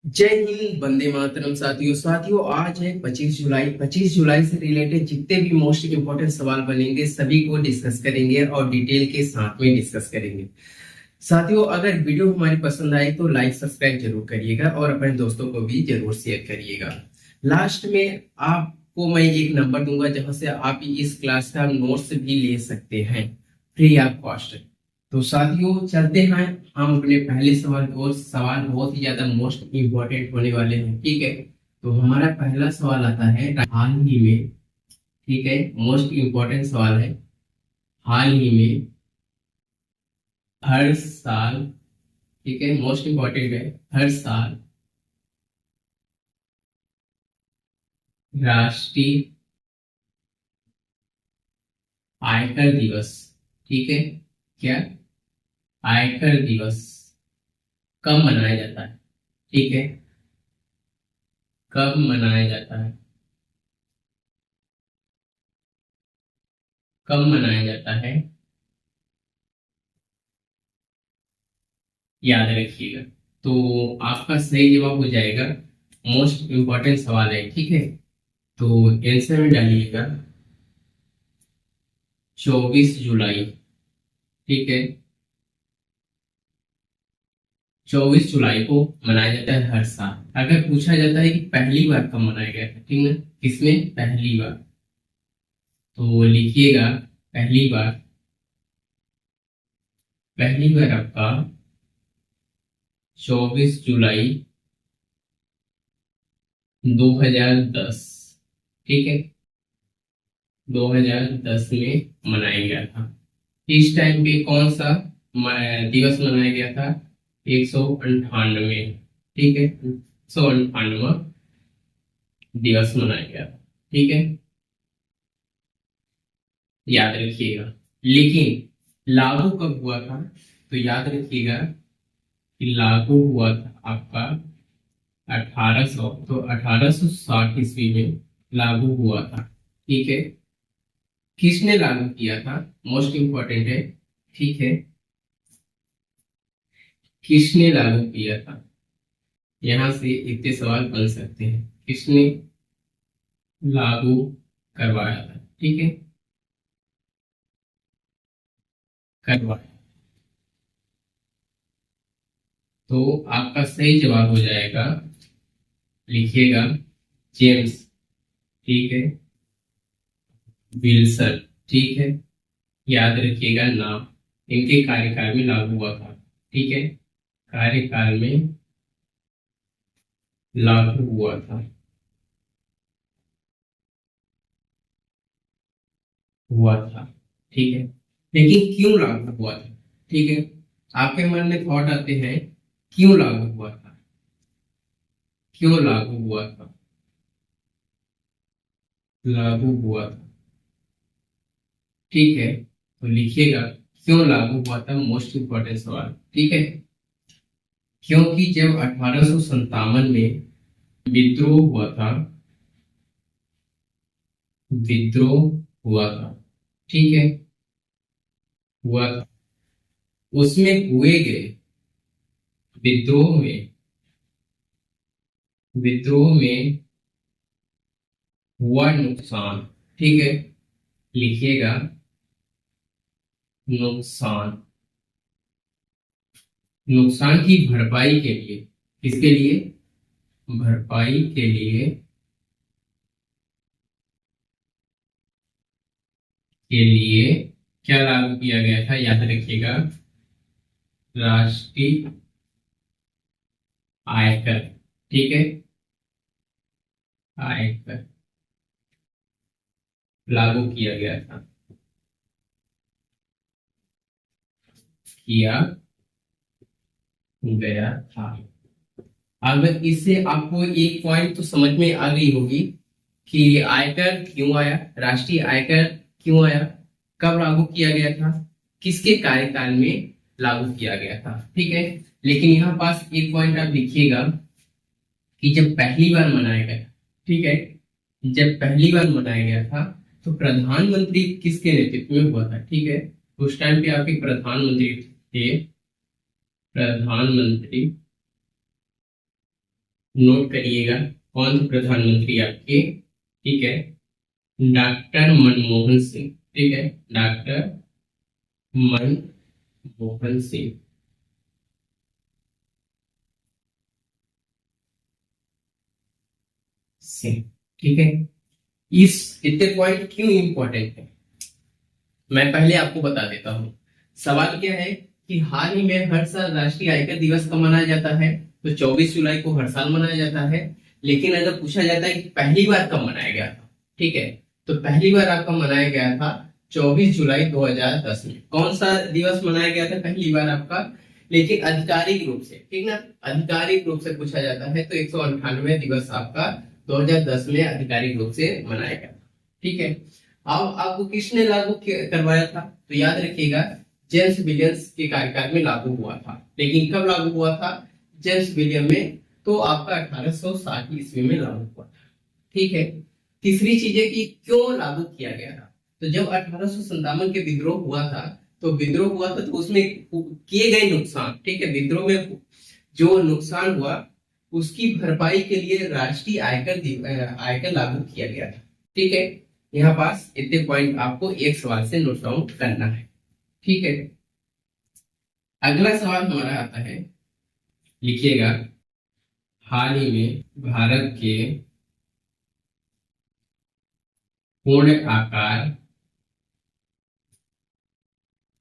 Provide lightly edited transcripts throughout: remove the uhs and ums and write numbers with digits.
जय हिंद, वंदे मातरम। साथियों आज है 25 जुलाई। 25 जुलाई से रिलेटेड जितने भी मोस्ट इंपोर्टेंट सवाल बनेंगे सभी को डिस्कस करेंगे और डिटेल के साथ में डिस्कस करेंगे। साथियों, अगर वीडियो हमारी पसंद आए तो लाइक सब्सक्राइब जरूर करिएगा और अपने दोस्तों को भी जरूर शेयर करिएगा। लास्ट में आपको मैं एक नंबर दूंगा जहां से आप इस क्लास का नोट्स भी ले सकते हैं फ्री ऑफ कॉस्ट। तो साथियों चलते हैं हम अपने पहले सवाल की ओर। सवाल बहुत ही ज्यादा मोस्ट इंपॉर्टेंट होने वाले हैं, ठीक है। तो हमारा पहला सवाल आता है हाल ही में, ठीक है, मोस्ट इंपॉर्टेंट सवाल है। हाल ही में हर साल, ठीक है, मोस्ट इंपॉर्टेंट है, हर साल राष्ट्रीय आयकर दिवस, ठीक है, क्या आयकर दिवस कब मनाया जाता है, ठीक है, कब मनाया जाता है, कब मनाया जाता है, याद रखिएगा। तो आपका सही जवाब हो जाएगा, मोस्ट इंपॉर्टेंट सवाल है, ठीक है। तो आंसर में डालिएगा 24 जुलाई, ठीक है। 24 जुलाई को मनाया जाता है हर साल। अगर पूछा जाता है कि पहली बार कब मनाया गया था, ठीक है, किसमें पहली बार, तो लिखिएगा पहली बार, पहली बार आपका 24 जुलाई 2010, ठीक है, 2010 में मनाया गया था। इस टाइम पे कौन सा दिवस मनाया गया था, 198, ठीक है, 198 दिवस मनाया गया था, ठीक है, याद रखिएगा। लेकिन लागू कब हुआ था, तो याद रखिएगा कि लागू हुआ था आपका 1800, तो 1860 ईस्वी में लागू हुआ था, ठीक है। किसने लागू किया था, मोस्ट इंपॉर्टेंट है, ठीक है, किसने लागू किया था। यहां से इतने सवाल बन सकते हैं, किसने लागू करवाया था, ठीक है, करवाया। तो आपका सही जवाब हो जाएगा, लिखिएगा जेम्स, ठीक है, विल्सन, ठीक है, याद रखिएगा नाम। इनके कार्यकाल में लागू हुआ था, ठीक है, कार्यकाल में लागू हुआ था, हुआ था, ठीक है। लेकिन क्यों लागू हुआ था, ठीक है, आपके मन में थॉट आते हैं क्यों लागू हुआ था, क्यों लागू हुआ था, लागू हुआ था, ठीक है। तो लिखिएगा क्यों लागू हुआ था, मोस्ट इंपॉर्टेंट सवाल, ठीक है। क्योंकि जब 1857 में विद्रोह हुआ था, विद्रोह हुआ था, ठीक है, हुआ था, उसमें हुए गए विद्रोह में, विद्रोह में हुआ नुकसान, ठीक है, लिखिएगा नुकसान, नुकसान की भरपाई के लिए, किसके लिए, भरपाई के लिए, के लिए क्या लागू किया गया था, याद रखिएगा राष्ट्रीय आयकर, ठीक है, आयकर लागू किया गया था, किया गया था। अगर इससे आपको एक पॉइंट तो समझ में आ गई होगी कि आयकर क्यों आया, राष्ट्रीय आयकर क्यों आया, कब लागू किया गया था, किसके कार्यकाल में लागू किया गया था, ठीक है। लेकिन यहाँ पास एक पॉइंट आप लिखिएगा कि जब पहली बार मनाया गया, ठीक है, जब पहली बार मनाया गया था तो प्रधानमंत्री किसके नेतृत्व में हुआ था, ठीक है। उस टाइम पे आपके प्रधानमंत्री थे, प्रधानमंत्री नोट करिएगा, कौन थे प्रधानमंत्री आपके, ठीक है, डॉक्टर मनमोहन सिंह, ठीक है, डॉक्टर मनमोहन सिंह सिंह, ठीक है। इस इतने पॉइंट क्यों इंपॉर्टेंट है, मैं पहले आपको बता देता हूँ। सवाल क्या है कि हाल ही में हर साल राष्ट्रीय आयकर दिवस कब मनाया जाता है, तो 24 जुलाई को हर साल मनाया जाता है। लेकिन अगर पूछा जाता है कि पहली बार कब मनाया गया था, ठीक है, तो पहली बार आपका मनाया गया था 24 जुलाई 2010 में। कौन सा दिवस मनाया गया था पहली बार आपका, लेकिन आधिकारिक रूप से, ठीक ना, आधिकारिक रूप से पूछा जाता है तो 198 दिवस आपका 2010 में आधिकारिक रूप से मनाया गया, ठीक है। अब आपको किसने लागू करवाया था, तो याद रखिएगा जेम्स विलियम्स के कार्यकाल में लागू हुआ था। लेकिन कब लागू हुआ था, जेम्स विलियम में, तो आपका 1860 ईस्वी में लागू हुआ था, ठीक है। तीसरी चीज है कि क्यों लागू किया गया था, तो जब 1857 के विद्रोह हुआ था, तो विद्रोह हुआ था तो उसमें किए गए नुकसान, ठीक है, विद्रोह में जो नुकसान हुआ उसकी भरपाई के लिए राष्ट्रीय आयकर लागू किया गया था, ठीक है। यहाँ पास इतने पॉइंट आपको एक सवाल से नोट डाउन करना है, ठीक है। अगला सवाल हमारा आता है, लिखिएगा, हाल ही में भारत के पूर्ण आकार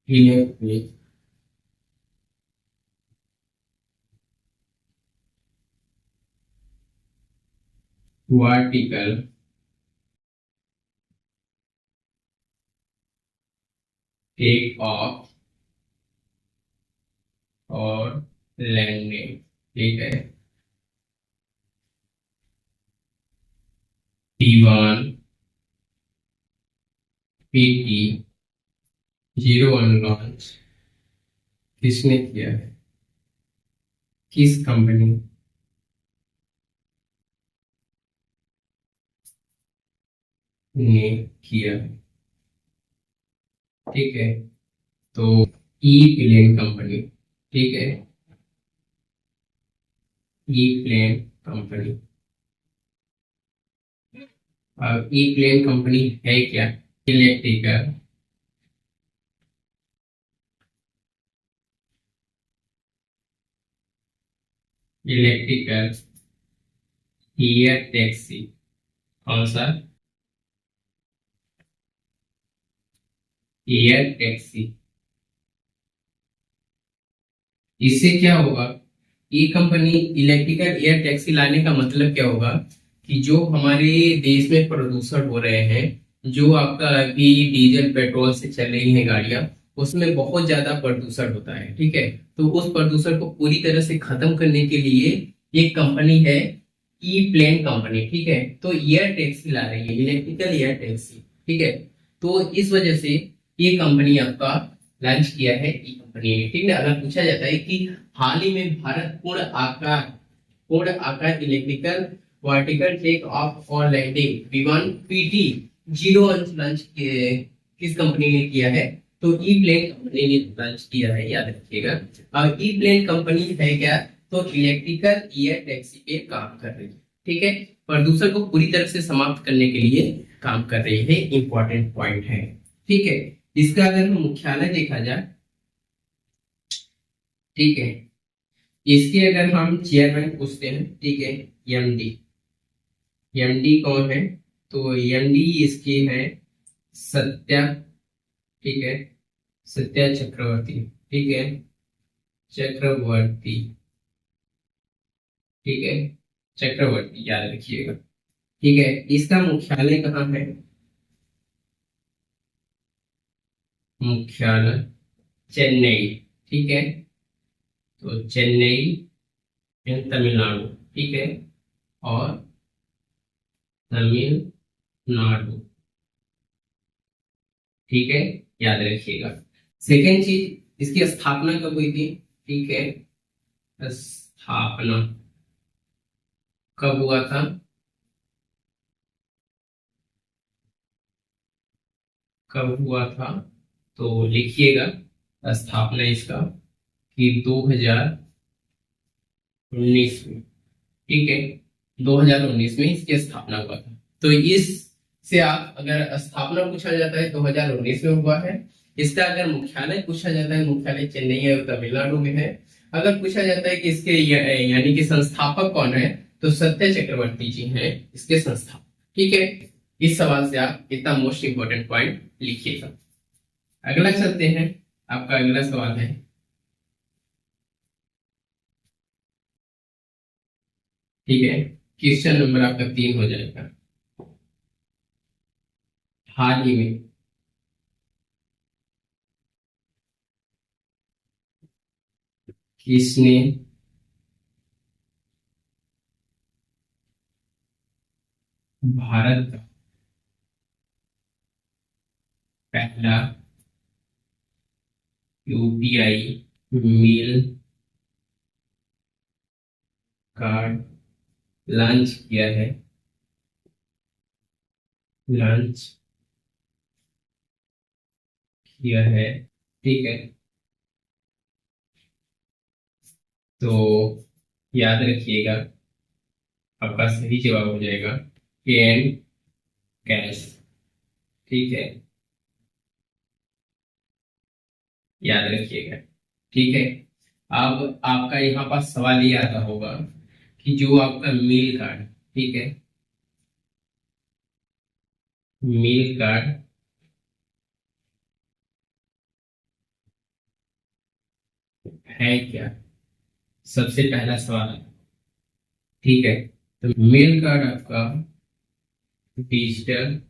इलेक्ट्रिक वर्टिकल टेक ऑफ और लैंडिंग, ठीक है, P1 PT 01 लॉन्च किसने किया है, किस कंपनी ने किया है, ठीक है, तो ई प्लेन कंपनी, ठीक है, ई प्लेन कंपनी। अब ई प्लेन कंपनी है क्या, इलेक्ट्रिकल इलेक्ट्रिकल एयर टैक्सी, कौन सा, एयर टैक्सी। इससे क्या होगा, ये कंपनी इलेक्ट्रिकल एयर टैक्सी लाने का मतलब क्या होगा कि जो हमारे देश में प्रदूषण हो रहे हैं, जो आपका अभी डीजल पेट्रोल से चल रही है गाड़ियां, उसमें बहुत ज्यादा प्रदूषण होता है, ठीक है। तो उस प्रदूषण को पूरी तरह से खत्म करने के लिए एक कंपनी है, ई प्लेन कंपनी, ठीक है, तो एयर टैक्सी ला रही है, इलेक्ट्रिकल एयर टैक्सी, ठीक है। तो इस वजह से ये कंपनी आपका लॉन्च किया है, ई कंपनी ने, ठीक है। अगर पूछा जाता है कि हाल ही में भारत पूर्ण आकार इलेक्ट्रिकल वर्टिकल टेक ऑफ और लैंडिंग विमान पीटी 01 लॉन्च किस कंपनी ने किया है, तो ई प्लेन कंपनी ने लॉन्च किया है, याद रखिएगा। और ई प्लेन कंपनी है क्या, तो इलेक्ट्रिकल एयर टैक्सी पे काम कर रही है, ठीक है, प्रदूषण को पूरी तरह से समाप्त करने के लिए काम कर रही है, इंपॉर्टेंट पॉइंट है, ठीक है। इसका अगर मुख्यालय देखा जाए, ठीक है, इसके अगर हम चेयरमैन पूछते हैं, ठीक है, एमडी, एमडी कौन है, तो एमडी इसके हैं सत्या, ठीक है, सत्या चक्रवर्ती, ठीक है, चक्रवर्ती, ठीक है, चक्रवर्ती, याद रखिएगा, ठीक है। इसका मुख्यालय कहाँ है, मुख्यालय चेन्नई, ठीक है, तो चेन्नई तमिलनाडु, ठीक है, और तमिलनाडु, ठीक है, याद रखिएगा। सेकेंड चीज, इसकी स्थापना कब हुई थी, ठीक है, स्थापना कब हुआ था, कब हुआ था, तो लिखिएगा स्थापना इसका कि 2019 में, ठीक है। 2019 में इसकी स्थापना हुआ था। तो इस से आप अगर स्थापना पूछा जाता है 2019 में हुआ है। इसका अगर मुख्यालय पूछा जाता है, मुख्यालय चेन्नई है, तमिलनाडु में है। अगर पूछा जाता है कि इसके यानी कि संस्थापक कौन है, तो सत्य चक्रवर्ती जी हैं इसके संस्थापक। ठीक है। इस सवाल से आप इतना मोस्ट इंपोर्टेंट पॉइंट लिखिएगा। अगला चलते हैं, आपका अगला सवाल है, ठीक है, क्वेश्चन नंबर आपका 3 हो जाएगा। हाल ही में किसने भारत का पहला यूपीआई मील कार्ड लॉन्च किया है? लॉन्च किया है, ठीक है। तो याद रखिएगा, आपका सही जवाब हो जाएगा एंड कैश। ठीक है, याद रखिएगा। ठीक है। अब आपका यहाँ पास सवाल ये आता होगा कि जो आपका मील कार्ड, ठीक है, मील कार्ड है क्या? सबसे पहला सवाल है। ठीक है। तो मील कार्ड आपका डिजिटल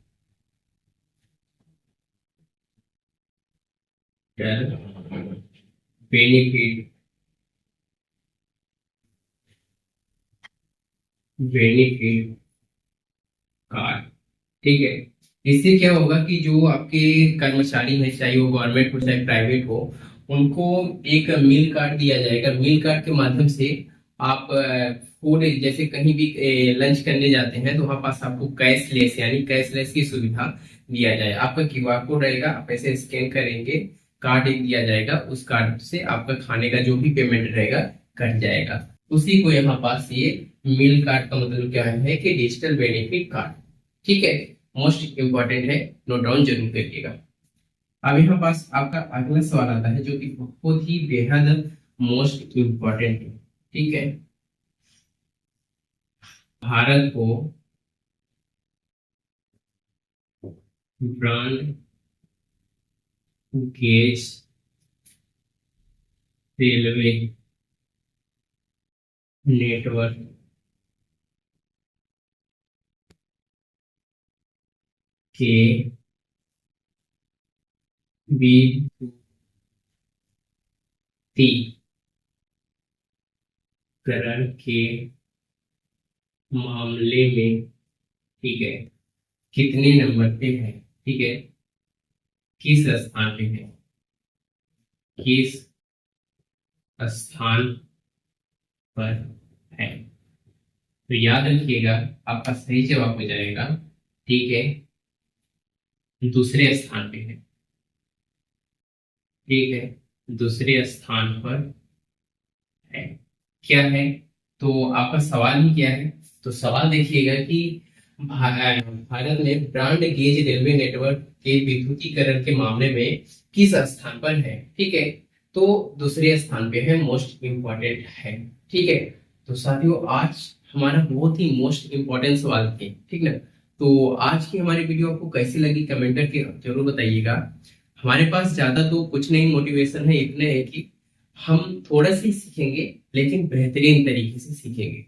बेनिफिट बेनिफिट कार्ड, ठीक है। इससे क्या होगा कि जो आपके कर्मचारी हैं, चाहे वो गवर्नमेंट हो चाहे प्राइवेट हो, उनको एक मील कार्ड दिया जाएगा। मील कार्ड के माध्यम से आप फूड, जैसे कहीं भी लंच करने जाते हैं तो वहां पास आपको कैशलेस यानी कैशलेस की सुविधा दिया जाए। आपका क्यूआर कोड रहेगा, आप ऐसे स्कैन करेंगे, कार्ड एक दिया जाएगा, उस कार्ड से आपका खाने का जो भी पेमेंट रहेगा कट जाएगा। उसी को यहाँ पास ये मील कार्ड का मतलब क्या है कि डिजिटल बेनिफिट कार्ड। ठीक है, मोस्ट इंपॉर्टेंट है, नोट डाउन जरूर करिएगा। अब यहाँ पास आपका अगला सवाल आता है जो कि बहुत ही बेहद मोस्ट इंपॉर्टेंट है। ठीक है, भारत को ब्रॉड गेज रेलवे नेटवर्क के विद्युतीकरण के मामले में, ठीक है, कितने नंबर पे है? ठीक है, किस स्थान पे है? किस स्थान पर है? तो याद रखिएगा, आपका सही जवाब हो जाएगा, ठीक है, दूसरे स्थान पे है। ठीक है, दूसरे स्थान पर है। क्या है? तो आपका ही क्या है? तो सवाल देखिएगा कि भारत में ब्रॉड गेज रेलवे नेटवर्क के विद्युतीकरण के मामले में किस स्थान पर है? ठीक है, तो दूसरे स्थान पे है, मोस्ट इंपॉर्टेंट है। ठीक है, तो साथियों आज हमारा बहुत ही मोस्ट इंपॉर्टेंट सवाल थे, ठीक ना। तो आज की हमारी वीडियो आपको कैसी लगी कमेंट करके जरूर बताइएगा। हमारे पास ज्यादा तो कुछ नहीं मोटिवेशन है, इतने है कि हम थोड़ा सी सीखेंगे लेकिन बेहतरीन तरीके से सीखेंगे।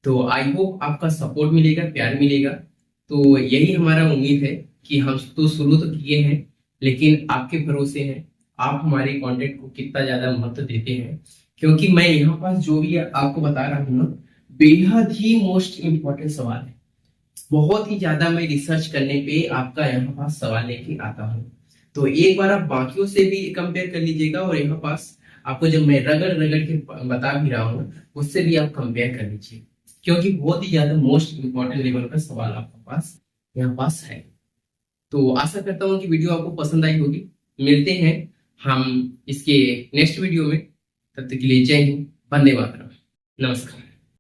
तो आई होप आपका सपोर्ट मिलेगा, प्यार मिलेगा। तो यही हमारा उम्मीद है कि हम तो शुरू तो किए हैं, लेकिन आपके भरोसे हैं आप हमारे कंटेंट को कितना ज्यादा महत्व देते हैं। क्योंकि मैं यहाँ पास जो भी आपको बता रहा हूँ ना, बेहद ही मोस्ट इंपॉर्टेंट सवाल है। बहुत ही ज्यादा मैं रिसर्च करने पे आपका यहाँ पास सवाल लेके आता हूँ। तो एक बार आप बाकियों से भी कंपेयर कर लीजिएगा, और यहाँ पास आपको जब मैं रगड़ रगड़ के बता भी रहा हूँ उससे भी आप कंपेयर कर लीजिए, क्योंकि बहुत ही ज्यादा मोस्ट इंपॉर्टेंट लेवल का सवाल आपके पास यहाँ पास है। तो आशा करता हूँ कि वीडियो आपको पसंद आई होगी। मिलते हैं हम इसके नेक्स्ट वीडियो में, तब तक के लिए जय हिंद, वंदे मातरम, नमस्कार।